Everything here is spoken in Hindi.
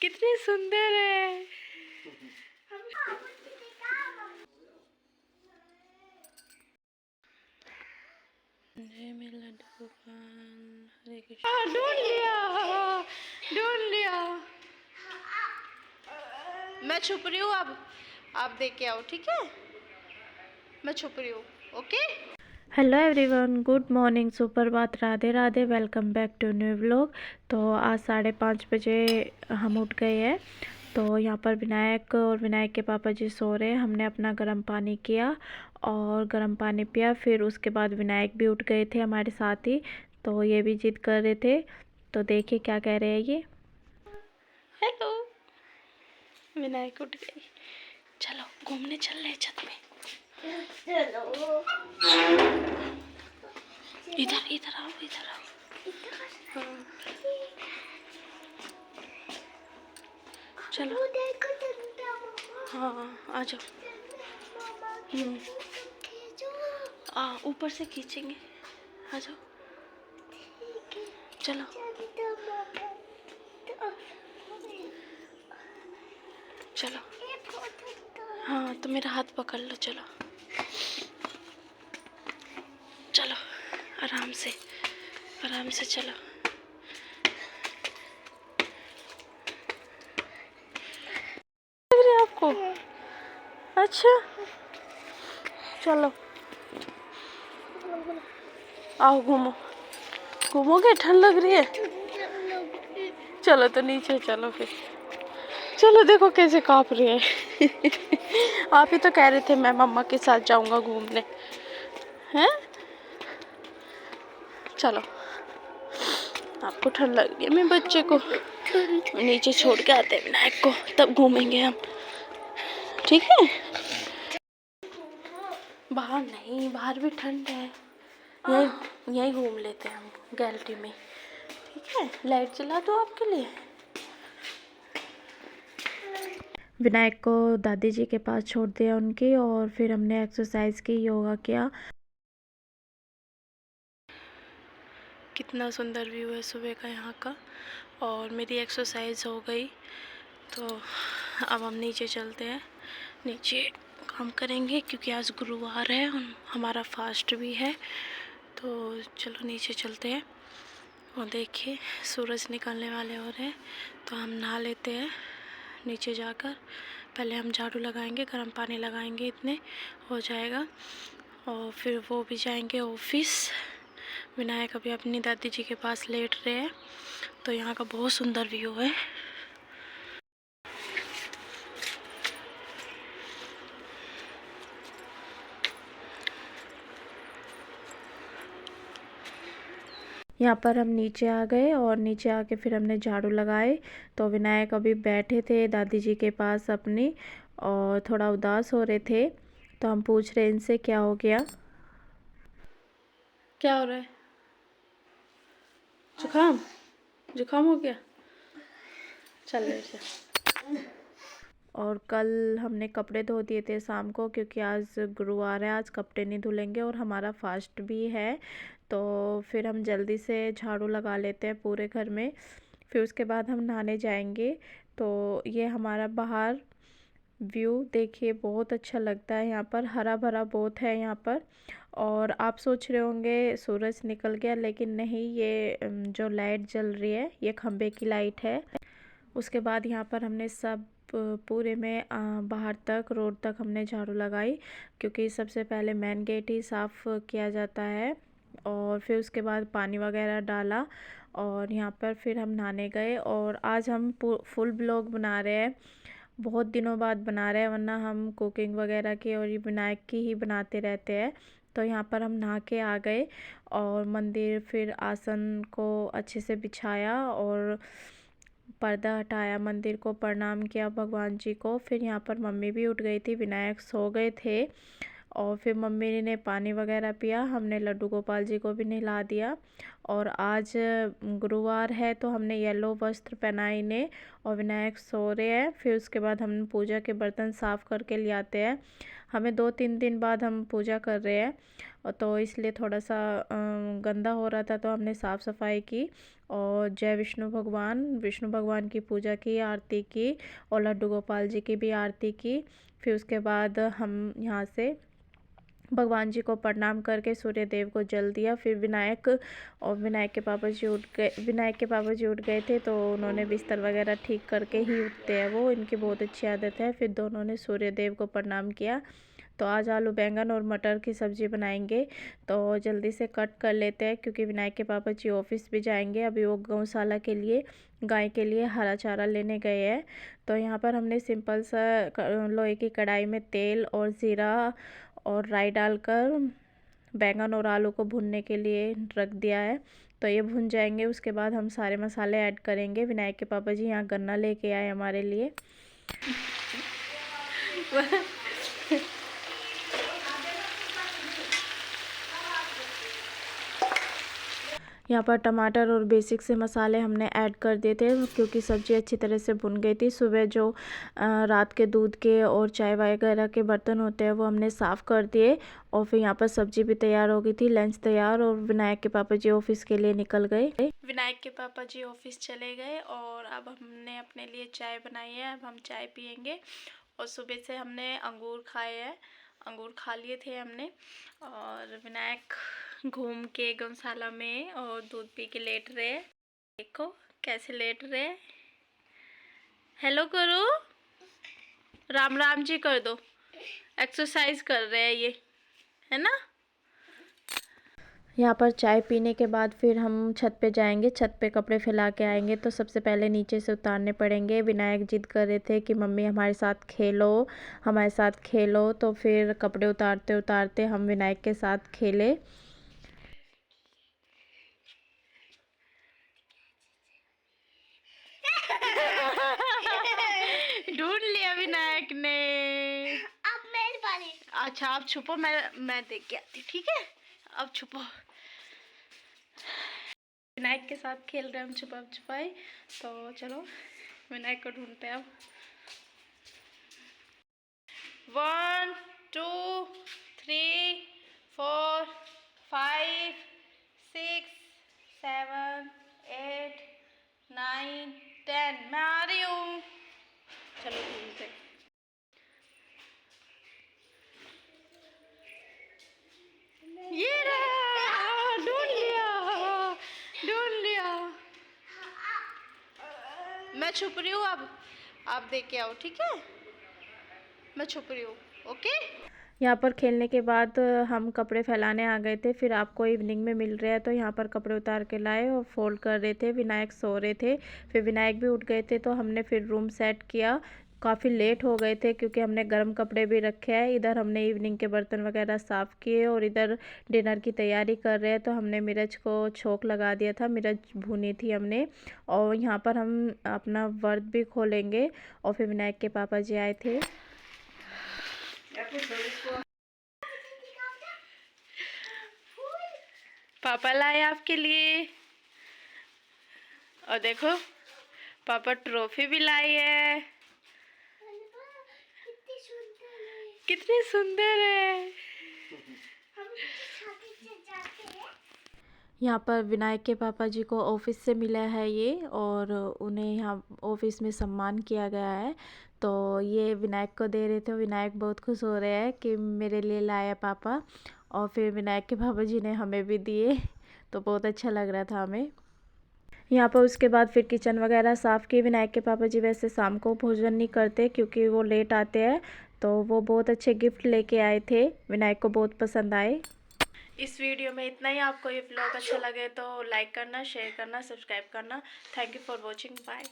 कितनी सुंदर है। जय मेरे लड्डू गोपाल, हरे कृष्ण। ढूंढ लिया। मैं छुप रही हूँ अब, आप देख के आओ, ठीक है? मैं छुप रही हूँ, okay? Hello everyone, good morning, सुप्रभात, Radhe Radhe, welcome back to new vlog. तो आज 5:30 बजे हम उठ गए हैं। तो यहाँ पर विनायक और विनायक के पापा जी सो रहे हैं। हमने अपना गर्म पानी किया और गर्म पानी पिया। फिर उसके बाद विनायक भी उठ गए थे हमारे साथ ही। तो ये भी जिद कर रहे थे। तो देखिए क्या कह रहे हैं ये। हेलो, विनायक उठ गए। चलो घूमने चल रहे छत पे। इधर इधर आओ, इधर आओ। चलो हाँ आ जाओ। ऊपर से खींचेंगे, आ जाओ। चलो चलो। हाँ तो मेरा हाथ पकड़ लो, चलो चलो, आराम से चलो। लग रही है आपको? अच्छा चलो आओ, घूमोगे? ठंड लग रही है? चलो तो नीचे चलो फिर। चलो देखो कैसे कांप रही है। आप ही तो कह रहे थे मैं मम्मा के साथ जाऊंगा घूमने, हैं? चलो, आपको ठंड लग रही है, मैं बच्चे को नीचे छोड़ के आते हैं विनायक को, तब घूमेंगे हम, ठीक है? बाहर नहीं, बाहर भी ठंड है। यहीं घूम लेते हैं हम गैलरी में, ठीक है? लाइट जला दो आपके लिए। विनायक को दादी जी के पास छोड़ दिया उनकी, और फिर हमने एक्सरसाइज की, योगा किया। कितना सुंदर व्यू है सुबह का यहाँ का। और मेरी एक्सरसाइज हो गई, तो अब हम नीचे चलते हैं। नीचे काम करेंगे क्योंकि आज गुरुवार है, हमारा फास्ट भी है। तो चलो नीचे चलते हैं। और देखिए सूरज निकलने वाले हो रहे हैं, तो हम नहा लेते हैं नीचे जाकर। पहले हम झाड़ू लगाएंगे, गर्म पानी लगाएंगे, इतने हो जाएगा। और फिर वो भी जाएंगे ऑफिस। विनायक अभी अपनी दादी जी के पास लेट रहे हैं। तो यहाँ का बहुत सुंदर व्यू है। यहाँ पर हम नीचे आ गए, और नीचे आके फिर हमने झाड़ू लगाए। तो विनायक अभी बैठे थे दादी जी के पास अपनी, और थोड़ा उदास हो रहे थे। तो हम पूछ रहे इनसे क्या हो गया, क्या हो रहा है? जुकाम हो गया? चल रहे। और कल हमने कपड़े धो दिए थे शाम को, क्योंकि आज गुरुवार है, आज कपड़े नहीं धुलेंगे और हमारा फास्ट भी है। तो फिर हम जल्दी से झाड़ू लगा लेते हैं पूरे घर में। फिर उसके बाद हम नहाने जाएंगे। तो ये हमारा बाहर व्यू देखिए, बहुत अच्छा लगता है। यहाँ पर हरा भरा बहुत है यहाँ पर। और आप सोच रहे होंगे सूरज निकल गया, लेकिन नहीं, ये जो लाइट जल रही है ये खंबे की लाइट है। उसके बाद यहाँ पर हमने सब पूरे में बाहर तक, रोड तक हमने झाड़ू लगाई, क्योंकि सबसे पहले मेन गेट ही साफ़ किया जाता है। और फिर उसके बाद पानी वगैरह डाला, और यहाँ पर फिर हम नहाने गए। और आज हम फुल ब्लॉग बना रहे हैं, बहुत दिनों बाद बना रहे हैं, वरना हम कुकिंग वगैरह की और ये विनायक की ही बनाते रहते हैं। तो यहाँ पर हम नहा के आ गए, और मंदिर फिर आसन को अच्छे से बिछाया, और पर्दा हटाया, मंदिर को प्रणाम किया भगवान जी को। फिर यहाँ पर मम्मी भी उठ गई थी, विनायक सो गए थे। और फिर मम्मी ने पानी वगैरह पिया, हमने लड्डू गोपाल जी को भी नहला दिया। और आज गुरुवार है, तो हमने येलो वस्त्र पहनाए इन्हें, और विनायक सो रहे हैं। फिर उसके बाद हम पूजा के बर्तन साफ़ करके ले आते हैं। हमें 2-3 दिन बाद हम पूजा कर रहे हैं, और तो इसलिए थोड़ा सा गंदा हो रहा था, तो हमने साफ़ सफाई की और जय विष्णु भगवान की पूजा की, आरती की, और लड्डू गोपाल जी की भी आरती की। फिर उसके बाद हम यहाँ से भगवान जी को प्रणाम करके सूर्य देव को जल दिया। फिर विनायक के पापा जी उठ गए थे, तो उन्होंने बिस्तर वगैरह ठीक करके ही उठते हैं, वो इनकी बहुत अच्छी आदत है। फिर दोनों ने सूर्य देव को प्रणाम किया। तो आज आलू बैंगन और मटर की सब्ज़ी बनाएंगे, तो जल्दी से कट कर लेते हैं क्योंकि विनायक के पापा जी ऑफिस भी जाएंगे। अभी वो गौशाला के लिए, गाय के लिए हरा चारा लेने गए हैं। तो यहाँ पर हमने सिंपल सा लोहे की कढ़ाई में तेल और ज़ीरा और राई डालकर बैंगन और आलू को भुनने के लिए रख दिया है। तो ये भुन जाएंगे, उसके बाद हम सारे मसाले ऐड करेंगे। विनायक के पापा जी यहाँ गन्ना लेके आए हमारे लिए। यहाँ पर टमाटर और बेसिक से मसाले हमने ऐड कर दिए थे क्योंकि सब्ज़ी अच्छी तरह से भुन गई थी। सुबह जो रात के दूध के और चाय वगैरह के बर्तन होते हैं वो हमने साफ़ कर दिए, और फिर यहाँ पर सब्ज़ी भी तैयार हो गई थी, लंच तैयार, और विनायक के पापा जी ऑफिस के लिए निकल गए। विनायक के पापा जी ऑफिस चले गए और अब हमने अपने लिए चाय बनाई है। अब हम चाय पियेंगे। और सुबह से हमने अंगूर खाए हैं, अंगूर खा लिए थे हमने। और विनायक घूम के गौशाला में और दूध पी के लेट रहे। देखो कैसे लेट रहे। हेलो करो, राम राम जी कर दो। एक्सरसाइज कर रहे हैं ये, है ना। यहाँ पर चाय पीने के बाद फिर हम छत पे जाएंगे, छत पे कपड़े फैला के आएंगे। तो सबसे पहले नीचे से उतारने पड़ेंगे। विनायक जिद कर रहे थे कि मम्मी हमारे साथ खेलो, हमारे साथ खेलो, तो फिर कपड़े उतारते उतारते हम विनायक के साथ खेले। ढूंढ लिया विनायक ने। अब मेरी बारी। अच्छा आप छुपो, मैं देख के आती, ठीक है। अब छुपो। विनायक के साथ खेल रहे हम छुपा छुपाई। तो चलो विनायक को ढूंढते हैं अब। 1 2 3 4 5 6 7 8 9 10। मैं आ रही हूँ। चलो ढूंढते। ये रहा, ढूंढ लिया, ढूंढ लिया। मैं छुप रही हूँ, अब आप देख के आओ, ठीक है। मैं छुप रही हूँ, ओके। यहाँ पर खेलने के बाद हम कपड़े फैलाने आ गए थे। फिर आपको इवनिंग में मिल रहे हैं, तो यहाँ पर कपड़े उतार के लाए और फोल्ड कर रहे थे। विनायक सो रहे थे, फिर विनायक भी उठ गए थे, तो हमने फिर रूम सेट किया। काफ़ी लेट हो गए थे क्योंकि हमने गर्म कपड़े भी रखे हैं। इधर हमने इवनिंग के बर्तन वगैरह साफ़ किए और इधर डिनर की तैयारी कर रहे हैं। तो हमने मिर्च को छोंक लगा दिया था, मिर्च भुनी थी हमने। और यहाँ पर हम अपना व्रत भी खोलेंगे। और फिर विनायक के पापा जी आए थे। पापा लाए आपके लिए, और देखो पापा ट्रॉफी भी लाई है। कितनी सुंदर है। यहाँ पर विनायक के पापा जी को ऑफिस से मिला है ये, और उन्हें यहाँ ऑफिस में सम्मान किया गया है। तो ये विनायक को दे रहे थे। विनायक बहुत खुश हो रहे हैं कि मेरे लिए लाया पापा। और फिर विनायक के पापा जी ने हमें भी दिए, तो बहुत अच्छा लग रहा था हमें। यहाँ पर उसके बाद फिर किचन वगैरह साफ़ की। विनायक के पापा जी वैसे शाम को भोजन नहीं करते क्योंकि वो लेट आते हैं। तो वो बहुत अच्छे गिफ्ट लेके आए थे, विनायक को बहुत पसंद आए। इस वीडियो में इतना ही। आपको ये व्लॉग अच्छा लगे तो लाइक करना, शेयर करना, सब्सक्राइब करना। Thank you for watching, bye.